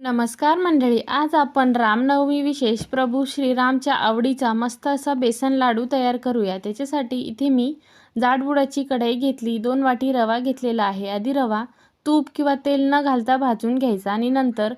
नमस्कार मंडळी, आज आपण रामनवमी विशेष प्रभू श्रीरामच्या आवडीचा मस्त असा बेसन लाडू तयार करूया। त्याच्यासाठी इथे मी जाडबुडाची कढई घेतली, 2 वाटी रवा घेतलेला आहे। आधी रवा तूप किंवा तेल न घालता भाजून घ्यायचा आणि नंतर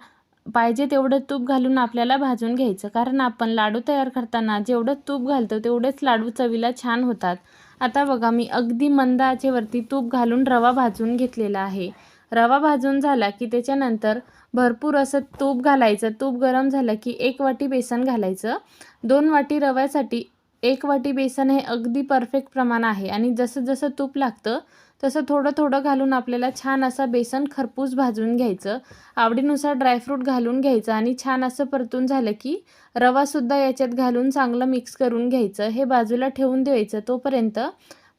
पाहिजे तेवढं तूप घालून आपल्याला भाजून घ्यायचं, कारण आपण लाडू तयार करताना जेवढं तूप घालतो तेवढेच लाडू चवीला छान होतात। आता बघा, मी अगदी मंद आचेवरती तूप घालून रवा भाजून घेतलेला आहे। रवा भाजून झाला की त्याच्यानंतर भरपूर असं तूप घालायचं। तूप गरम झालं की 1 वाटी बेसन घालायचं। 2 वाटी रव्यासाठी 1 वाटी बेसन हे अगदी परफेक्ट प्रमाण आहे आणि जसं जसं तूप लागतं तसं थोडं थोडं घालून आपल्याला छान असं बेसन खरपूस भाजून घ्यायचं। आवडीनुसार ड्रायफ्रूट घालून घ्यायचं आणि छान असं परतून झालं की रवासुद्धा याच्यात घालून चांगलं मिक्स करून घ्यायचं। हे बाजूला ठेवून द्यायचं। तोपर्यंत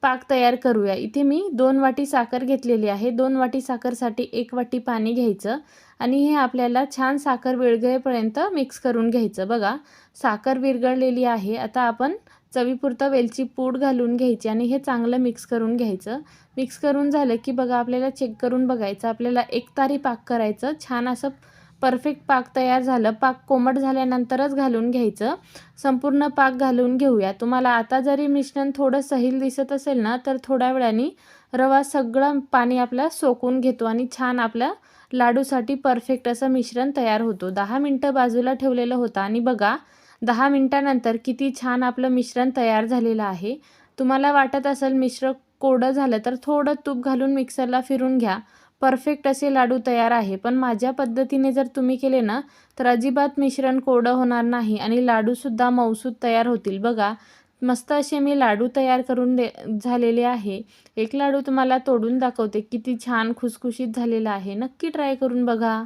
पाक तयार करूया। इथे मी 2 वाटी साखर घेतलेली आहे। 2 वाटी साखरसाठी 1 वाटी पाणी घ्यायचं आणि हे आपल्याला छान साखर विरघळेपर्यंत मिक्स करून घ्यायचं। बघा, साखर विरघळलेली आहे। आता आपण चवीपुरतं वेलची पूड घालून घ्यायची आणि हे चांगलं मिक्स करून घ्यायचं। मिक्स करून झालं की बघा, आपल्याला चेक करून बघायचं। आपल्याला एकतारी पाक करायचं। छान असं परफेक्ट पाक तयार झालं। पाक कोमट झाल्यानंतरच घालून घ्यायचं। संपूर्ण पाक घालून घेऊया। तुम्हाला आता जरी मिश्रण थोडं सैल दिसत असेल ना, तर थोड्या वेळाने रवा सगळं पाणी आपलं सोकून घेतो आणि छान आपल्या लाडूसाठी परफेक्ट असं मिश्रण तयार होतो। 10 मिनिटं बाजूला ठेवलेलं होतं आणि बघा, 10 मिनिटानंतर किती छान आपलं मिश्रण तयार झालेलं आहे। तुम्हाला वाटत असेल मिश्रण कोरडं झालं तर थोडं तूप घालून मिक्सरला फिरून घ्या। परफेक्ट असे लाडू तयार आहे। पण माझ्या पद्धतीने जर तुम्ही केले ना, तर अजिबात मिश्रण कोरडं होणार नाही आणि लाडूसुद्धा मऊसूत तयार होतील। बघा, मस्त असे मी लाडू तयार करून झालेले आहे। एक लाडू तुम्हाला तोडून दाखवते, किती छान खुसखुशीत झालेला आहे। नक्की ट्राय करून बघा।